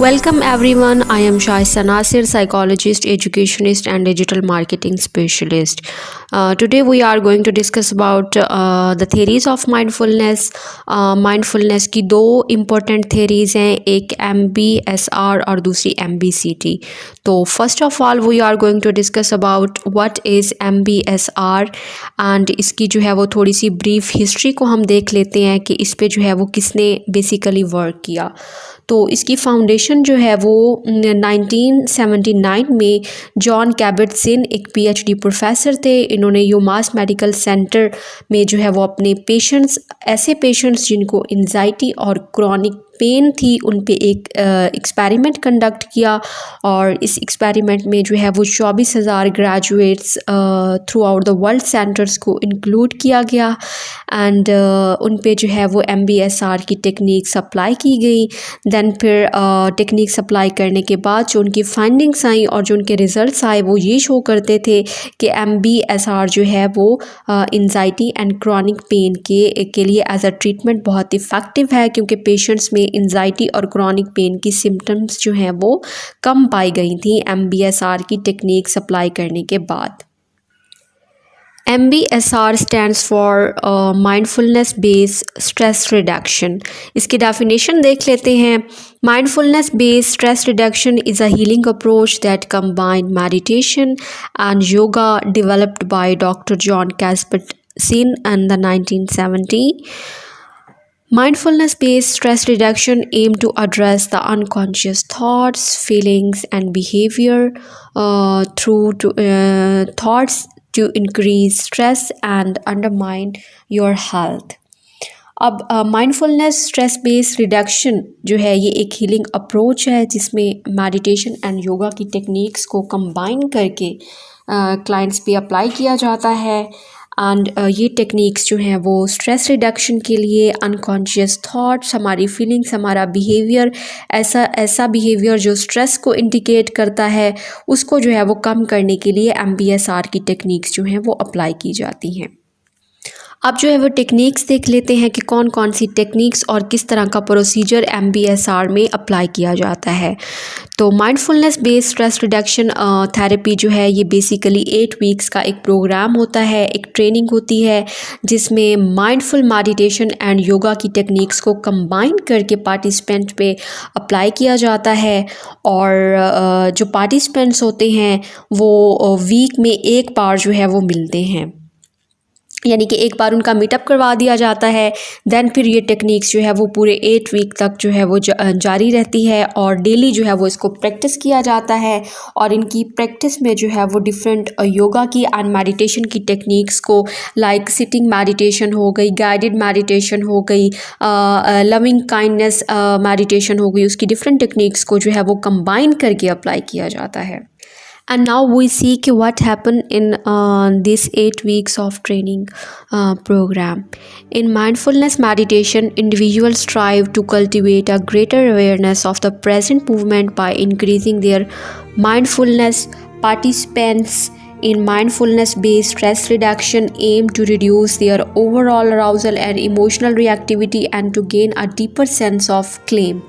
Welcome everyone. I am Shaista Nasir, psychologist, educationist, and digital marketing specialist. Today we are going to discuss about the theories of mindfulness. Mindfulness की दो important theories हैं, एक MBSR और दूसरी MBCT. तो first of all we are going to discuss about what is MBSR and इसकी जो है वो थोड़ी सी brief history को हम देख लेते हैं कि इस पे जो है वो किसने basically work किया. तो इसकी फाउंडेशन जो है वो 1979 में जॉन कैबट-जिन एक पीएचडी प्रोफेसर थे. इन्होंने यूमास मेडिकल सेंटर में जो है वो अपने ऐसे पेशेंट्स जिनको एंजाइटी और क्रॉनिक पेन थी उन पे एक एक्सपेरिमेंट कंडक्ट किया और इस एक्सपेरिमेंट में जो है वो 24,000 graduates through out the world centres को इंक्लूड किया गया एंड उन पे जो है वो MBSR की टेक्निक सप्लाई की गई. देन फिर टेक्निक सप्लाई करने के बाद जो उनकी फाइंडिंग्स आई और जो उनके रिज़ल्ट्स आए वो ये शो करते थे कि MBSR जो है वो एंजाइटी एंड क्रॉनिक पेन के लिए एज अ ट्रीटमेंट बहुत इफ़ेक्टिव है, क्योंकि पेशेंट्स में एंजाइटी और क्रॉनिक पेन की सिम्टम्स जो हैं वो कम पाई गई थी MBSR की टेक्निक सप्लाई करने के बाद. MBSR stands for mindfulness based stress reduction. इसकी डेफिनेशन देख लेते हैं. Mindfulness based stress reduction is a healing approach that combines meditation and yoga developed by Dr. John Kabat-Zinn in the 1970s. Mindfulness-based stress reduction aim to address the unconscious thoughts, feelings, and behavior through thoughts to increase stress and undermine your health. अब mindfulness stress based reduction जो है ये एक healing approach है जिसमें meditation and yoga की techniques को combine करके क्लाइंट्स पे अप्लाई किया जाता है. एंड ये टेक्निक्स जो हैं वो स्ट्रेस रिडक्शन के लिए अनकॉन्शियस थॉट्स, हमारी फीलिंग्स, हमारा बिहेवियर, ऐसा बिहेवियर जो स्ट्रेस को इंडिकेट करता है उसको जो है वो कम करने के लिए MBSR की टेक्निक्स जो हैं वो अप्लाई की जाती हैं. अब जो है वो टेक्निक्स देख लेते हैं कि कौन कौन सी टेक्निक्स और किस तरह का प्रोसीजर MBSR में अप्लाई किया जाता है. तो mindfulness based stress reduction therapy जो है ये बेसिकली 8 वीक्स का एक प्रोग्राम होता है, एक ट्रेनिंग होती है जिसमें माइंडफुल मेडिटेशन एंड योगा की टेक्निक्स को कंबाइन करके पार्टिसिपेंट पे अप्लाई किया जाता है. और जो पार्टिसिपेंट्स होते हैं वो वीक में एक बार जो है वो मिलते हैं, यानी कि एक बार उनका मीटअप करवा दिया जाता है. देन फिर ये टेक्निक्स जो है वो पूरे 8 वीक तक जो है वो जारी रहती है और डेली जो है वो इसको प्रैक्टिस किया जाता है. और इनकी प्रैक्टिस में जो है वो डिफरेंट योगा की एंड मेडिटेशन की टेक्निक्स को लाइक सिटिंग मेडिटेशन हो गई, गाइडेड मेडिटेशन हो गई, लविंग काइंडनेस मेडिटेशन हो गई, उसकी डिफरेंट टेक्निक्स को जो है वो कंबाइन करके अप्लाई किया जाता है. And now we see what happened in this 8 weeks of training program. In mindfulness meditation, individuals strive to cultivate a greater awareness of the present moment by increasing their mindfulness. Participants in mindfulness-based stress reduction aim to reduce their overall arousal and emotional reactivity and to gain a deeper sense of calm.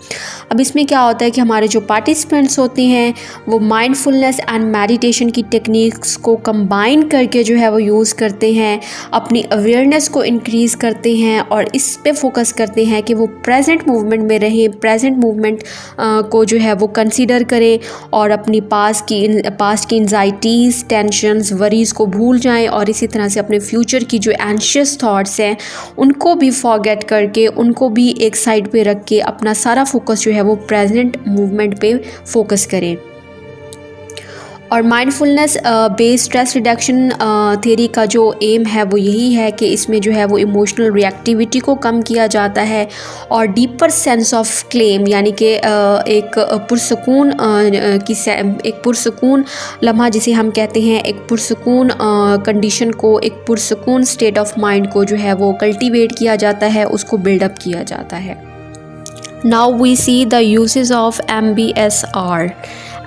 अब इसमें क्या होता है कि हमारे जो participants होते हैं वो माइंडफुलनेस एंड मेडिटेशन की टेक्निक्स को कंबाइन करके जो है वो यूज़ करते हैं, अपनी अवेयरनेस को इंक्रीज़ करते हैं और इस पे फोकस करते हैं कि वो प्रेजेंट मूवमेंट में रहें, प्रेजेंट मूवमेंट को जो है वो कंसीडर करें और अपनी पास्ट की एंजाइटीज़, टेंशन, वरीज़ को भूल जाएं और इसी तरह से अपने फ्यूचर की जो एंशियस थॉट्स हैं उनको भी फॉरगेट करके, उनको भी एक साइड पे रख के अपना सारा फोकस जो है वो प्रेजेंट मूवमेंट पे फोकस करें. और mindfulness based stress reduction theory का जो एम है वो यही है कि इसमें जो है वो इमोशनल रिएक्टिविटी को कम किया जाता है और डीपर सेंस ऑफ क्लेम, यानी कि एक पुरसकून लम्हा जिसे हम कहते हैं, एक पुरसकून कंडीशन को, एक पुरसकून स्टेट ऑफ माइंड को जो है वो कल्टीवेट किया जाता है, उसको बिल्डअप किया जाता है. Now we see the uses of MBSR.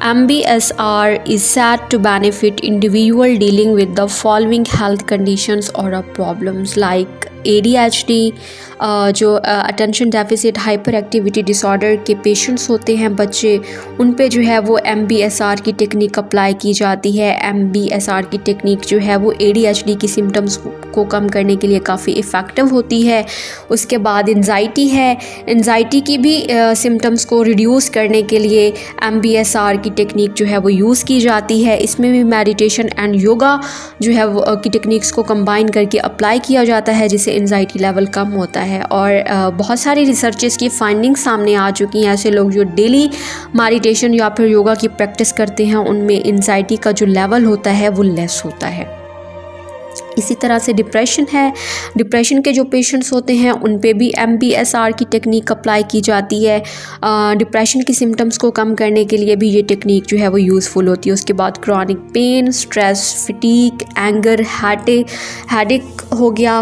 MBSR is said to benefit individual dealing with the following health conditions or problems like ADHD, जो attention deficit hyper activity disorder के पेशेंट्स होते हैं बच्चे, उन पे जो है वो MBSR की टेक्निक अप्लाई की जाती है। MBSR की टेक्निक जो है वो ADHD की सिम्टम्स को कम करने के लिए काफ़ी इफ़ेक्टिव होती है। उसके बाद एंजाइटी है, एंजाइटी की भी सिम्टम्स को रिड्यूस करने के लिए MBSR की टेक्निक जो है वो यूज़ की जाती है। इसमें भी मेडिटेशन एंड योगा जो है वो की टेक्निक्स को कंबाइन करके अप्लाई किया जाता है, जिससे एंजाइटी लेवल कम होता है। और बहुत सारी रिसर्चेस की फाइंडिंग्स सामने आ चुकी हैं। ऐसे लोग जो डेली मेडिटेशन या फिर योगा की प्रैक्टिस करते हैं, उनमें एंजाइटी का जो लेवल होता है वो लेस होता है। इसी तरह से डिप्रेशन है, डिप्रेशन के जो पेशेंट्स होते हैं उन पे भी MBSR की टेक्निक अप्लाई की जाती है। डिप्रेशन की सिम्टम्स को कम करने के लिए भी ये टेक्निक जो है वो यूज़फुल होती है। उसके बाद chronic pain, stress, fatigue, anger, headache हो गया,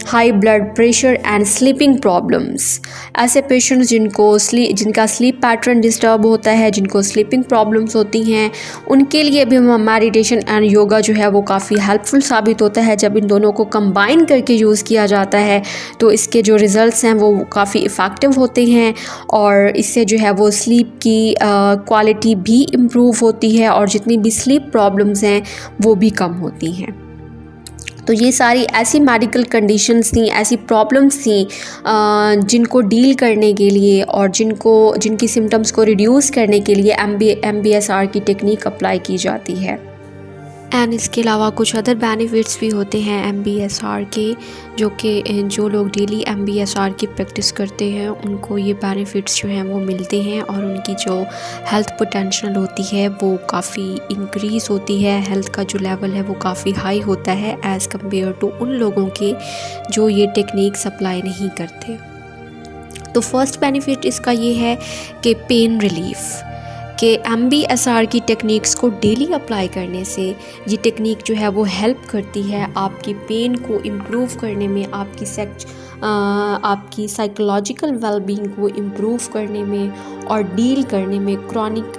high blood pressure and sleeping problems. ऐसे पेशेंट्स जिनका स्लीप पैटर्न डिस्टर्ब होता है, जिनको स्लीपिंग प्रॉब्लम्स होती हैं, उनके लिए भी मेडिटेशन एंड योगा जो है वो काफ़ी हेल्पफुल साबित होता है। जब इन दोनों को कंबाइन करके यूज़ किया जाता है तो इसके जो रिज़ल्ट्स हैं वो काफ़ी इफ़ेक्टिव होते हैं, और इससे जो है वो स्लीप की क्वालिटी भी इम्प्रूव होती है, और जितनी भी स्लीप प्रॉब्लम्स हैं वो भी कम होती हैं। तो ये सारी ऐसी मेडिकल कंडीशंस थी, ऐसी प्रॉब्लम्स थी जिनको डील करने के लिए और जिनकी सिम्टम्स को रिड्यूस करने के लिए MBSR की टेक्निक अप्लाई की जाती है। एंड इसके अलावा कुछ अदर बेनिफिट्स भी होते हैं MBSR के, जो लोग डेली MBSR की प्रैक्टिस करते हैं उनको ये बेनिफिट्स जो हैं वो मिलते हैं, और उनकी जो हेल्थ पोटेंशियल होती है वो काफ़ी इंक्रीज़ होती है। हेल्थ का जो लेवल है वो काफ़ी हाई होता है एज़ कम्पेयर टू उन लोगों के जो ये टेक्निक्स अप्लाई नहीं करते। तो फर्स्ट बेनिफिट इसका ये है कि पेन रिलीफ़, कि MBSR की टेक्निक्स को डेली अप्लाई करने से ये टेक्निक जो है वो हेल्प करती है आपकी पेन को इम्प्रूव करने में, आपकी साइकोलॉजिकल वेलबींग को इम्प्रूव करने में और डील करने में क्रॉनिक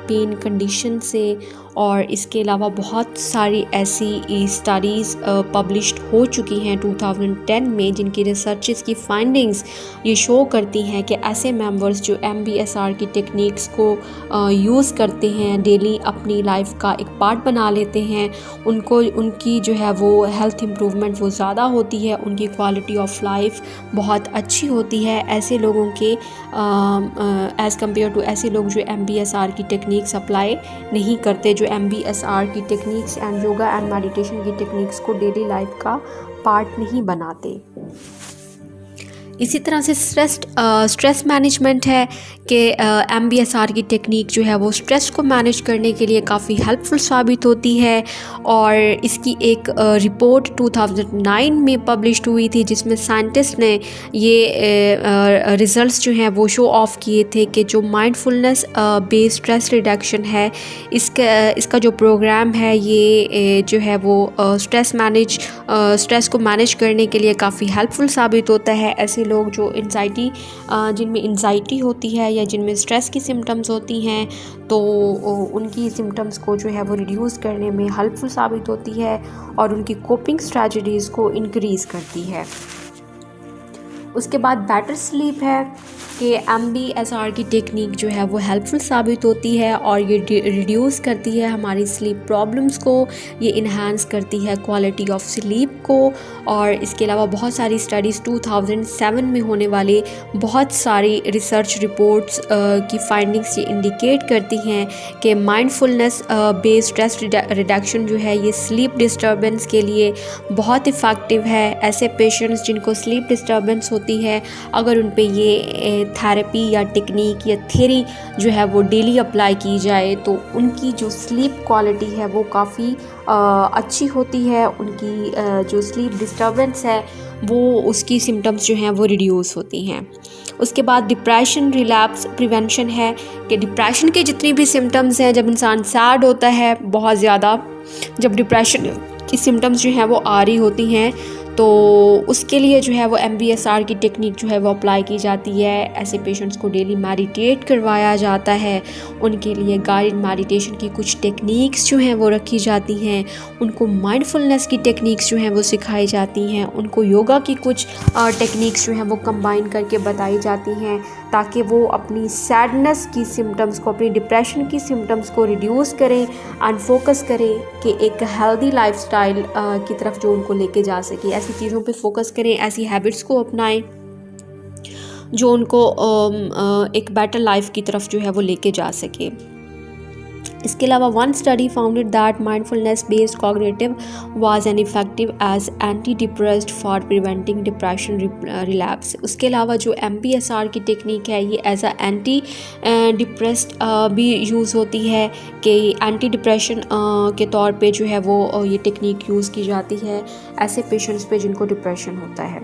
पेन कंडीशन से। और इसके अलावा बहुत सारी ऐसी स्टडीज़ पब्लिश्ड हो चुकी हैं 2010 में, जिनकी रिसर्चेस की फाइंडिंग्स ये शो करती हैं कि ऐसे मेंबर्स जो MBSR की टेक्निक्स को यूज़ करते हैं, डेली अपनी लाइफ का एक पार्ट बना लेते हैं, उनकी जो है वो हेल्थ इम्प्रूवमेंट वो ज़्यादा होती है, उनकी क्वालिटी ऑफ लाइफ बहुत अच्छी होती है ऐसे लोगों के एज़ कम्पेयर टू ऐसे लोग जो MBSR की टेक्निक्स अप्लाई नहीं करते, जो MBSR की techniques and yoga and meditation की टेक्निक्स को डेली लाइफ का पार्ट नहीं बनाते। इसी तरह से स्ट्रेस मैनेजमेंट है कि MBSR की टेक्निक जो है वो स्ट्रेस को मैनेज करने के लिए काफ़ी हेल्पफुल साबित होती है। और इसकी एक रिपोर्ट 2009 में पब्लिश हुई थी, जिसमें साइंटिस्ट ने ये रिज़ल्ट्स जो हैं वो शो ऑफ किए थे कि जो माइंडफुलनेस बेस्ड स्ट्रेस रिडक्शन है, इसका जो प्रोग्राम है ये जो है वो स्ट्रेस को मैनेज करने के लिए काफ़ी हेल्पफुल साबित होता है। ऐसे लोग जो जिनमें एंजाइटी होती है या जिनमें स्ट्रेस की सिम्टम्स होती हैं, तो उनकी सिम्टम्स को जो है वो रिड्यूस करने में हेल्पफुल साबित होती है और उनकी कोपिंग स्ट्रैटेजीज़ को इंक्रीज़ करती है। उसके बाद बेटर स्लीप है कि MBSR की टेक्निक जो है वो हेल्पफुल साबित होती है और ये रिड्यूस करती है हमारी स्लीप प्रॉब्लम्स को, ये इन्हांस करती है क्वालिटी ऑफ स्लीप को। और इसके अलावा बहुत सारी स्टडीज़ 2007 में होने वाले बहुत सारी रिसर्च रिपोर्ट्स की फाइंडिंग्स ये इंडिकेट करती हैं कि माइंडफुलनेस बेस्ड स्ट्रेस रिडक्शन जो है ये स्लीप डिस्टर्बेंस के लिए बहुत इफ़ेक्टिव है। ऐसे पेशेंट्स जिनको स्लीप डिस्टर्बेंस होती है, अगर उन पे ये थेरेपी या टेक्निक या थ्योरी जो है वो डेली अप्लाई की जाए तो उनकी जो स्लीप क्वालिटी है वो काफ़ी अच्छी होती है, उनकी जो स्लीप डिस्टर्बेंस है वो उसकी सिम्टम्स जो हैं वो रिड्यूस होती हैं। उसके बाद डिप्रेशन रिलैप्स प्रिवेंशन है कि डिप्रेशन के जितनी भी सिम्टम्स हैं, जब इंसान सैड होता है बहुत ज़्यादा, जब डिप्रेशन की सिम्टम्स जो हैं वो आ रही होती हैं, तो उसके लिए जो है वो MBSR की टेक्निक जो है वो अप्लाई की जाती है। ऐसे पेशेंट्स को डेली मेडिटेट करवाया जाता है, उनके लिए गाइडेड मेडिटेशन की कुछ टेक्निक्स जो हैं वो रखी जाती हैं, उनको माइंडफुलनेस की टेक्निक्स जो हैं वो सिखाई जाती हैं, उनको योगा की कुछ टेक्निक्स जो हैं वो कंबाइन करके बताई जाती हैं, ताकि वो अपनी सैडनेस की सिम्टम्स को, अपनी डिप्रेशन की सिम्टम्स को रिड्यूस करें एंड फोकस करें कि एक हेल्दी लाइफस्टाइल की तरफ जो उनको लेके जा सके। ऐसी चीज़ों पे फोकस करें, ऐसी हैबिट्स को अपनाएं जो उनको एक बेटर लाइफ की तरफ जो है वो लेके जा सके। इसके अलावा one study founded that mindfulness based cognitive was an effective as anti depressed for preventing depression relapse. उसके अलावा जो MBSR की टेक्निक है ये एज अ एंटी डिप्रेस्ड भी यूज़ होती है, कि एंटी डिप्रेशन के तौर पे जो है वो ये टेक्निक यूज़ की जाती है ऐसे पेशेंट्स पे जिनको डिप्रेशन होता है।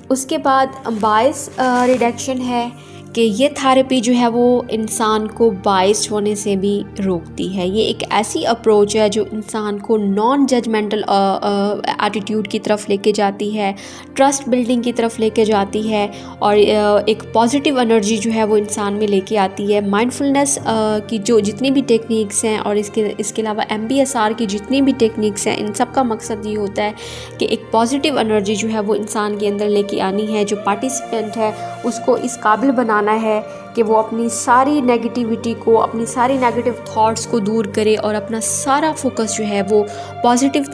उसके बाद बायस रिडक्शन है कि ये थेरेपी जो है वो इंसान को बायस्ड होने से भी रोकती है। ये एक ऐसी अप्रोच है जो इंसान को नॉन जजमेंटल एटीट्यूड की तरफ लेके जाती है, ट्रस्ट बिल्डिंग की तरफ लेके जाती है और एक पॉजिटिव एनर्जी जो है वो इंसान में लेके आती है। माइंडफुलनेस की जो जितनी भी टेक्निक्स हैं और इसके अलावा MBSR की जितनी भी टेक्निक्स हैं, इन सब का मकसद ये होता है कि एक पॉजिटिव एनर्जी जो है वो इंसान के अंदर लेके आनी है। जो पार्टिसिपेंट है उसको इस काबिल बनाना है कि वो अपनी सारी नेगेटिविटी को, अपनी सारी नेगेटिव थॉट्स को दूर करे और अपना सारा फोकस जो है वो पॉजिटिव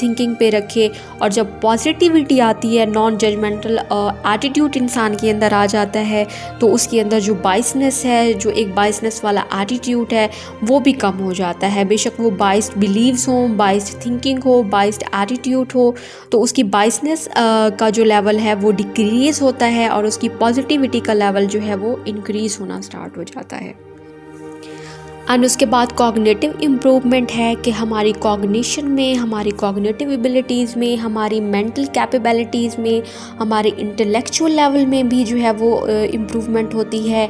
थिंकिंग पे रखे। और जब पॉजिटिविटी आती है, नॉन जजमेंटल एटीट्यूड इंसान के अंदर आ जाता है, तो उसके अंदर जो बाइसनेस है, जो एक बाइसनेस वाला एटीट्यूड है, वो भी कम हो जाता है। बेशक वो बाइस्ड बिलीव्स हो, बाइस्ड थिंकिंग हो, बाइस्ड एटीट्यूड हो, तो उसकी बाइसनेस का जो लेवल है वो डिक्रीज़ होता है और उसकी पॉजिटिविटी का लेवल जो है वो इंक्रीज़ होना स्टार्ट हो जाता है। एंड उसके बाद कॉग्निटिव इम्प्रूवमेंट है कि हमारी कॉग्निशन में, हमारी कॉग्निटिव एबिलिटीज़ में, हमारी मेंटल कैपेबिलिटीज़ में, हमारे इंटेलेक्चुअल लेवल में भी जो है वो इम्प्रूवमेंट होती है।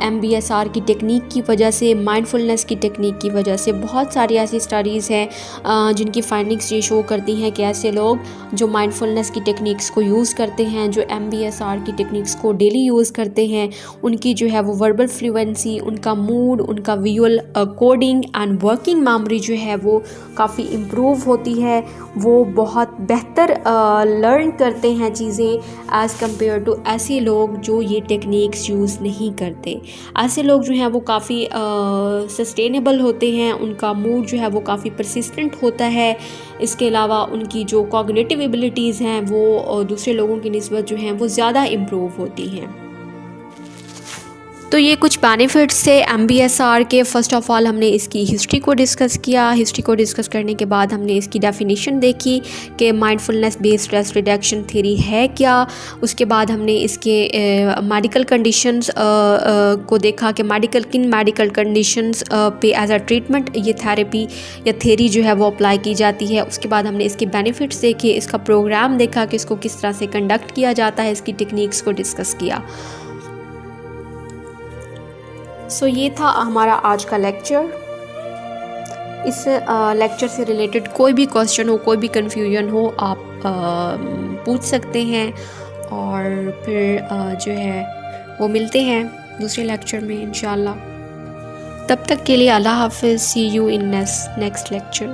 MBSR की टेक्निक की वजह से, माइंडफुलनेस की टेक्निक की वजह से बहुत सारी ऐसी स्टडीज़ हैं जिनकी फाइंडिंग्स ये शो करती हैं कि ऐसे लोग जो माइंडफुलनेस की टेक्निक्स को यूज़ करते हैं, जो MBSR की टेक्निक्स को डेली यूज़ करते हैं, उनकी जो है वो वर्बल फ्लुएंसी, उनका मूड, उनका visual coding and working memory जो है वो काफ़ी इम्प्रूव होती है। वो बहुत बेहतर लर्न करते हैं चीज़ें एज़ कम्पेयर टू ऐसे लोग जो ये टेक्निक्स यूज़ नहीं करते। ऐसे लोग जो हैं वो काफ़ी सस्टेनेबल होते हैं, उनका मूड जो है वो काफ़ी परसिस्टेंट होता है। इसके अलावा उनकी जो कॉग्निटिव एबिलिटीज़ हैं वो दूसरे लोगों की निस्बत जो हैं वो ज़्यादा इम्प्रूव होती हैं। तो ये कुछ बेनिफिट्स थे MBSR के। फ़र्स्ट ऑफ़ ऑल हमने इसकी हिस्ट्री को डिस्कस किया। हिस्ट्री को डिस्कस करने के बाद हमने इसकी डेफिनेशन देखी कि mindfulness based stress reduction theory है क्या। उसके बाद हमने इसके मेडिकल कंडीशंस को देखा कि किन मेडिकल कंडीशंस पे एज अ ट्रीटमेंट ये थेरेपी या थ्योरी जो है वो अप्लाई की जाती है। उसके बाद हमने इसके बेनिफिट्स देखे, इसका प्रोग्राम देखा कि इसको किस तरह से कंडक्ट किया जाता है, इसकी टेक्निक्स को डिस्कस किया। सो ये था हमारा आज का लेक्चर। इस लेक्चर से रिलेटेड कोई भी क्वेश्चन हो, कोई भी कन्फ्यूजन हो, आप पूछ सकते हैं और फिर जो है वो मिलते हैं दूसरे लेक्चर में इंशाल्लाह। तब तक के लिए अल्लाह हाफ़िज़। सी यू इन नेक्स्ट लेक्चर।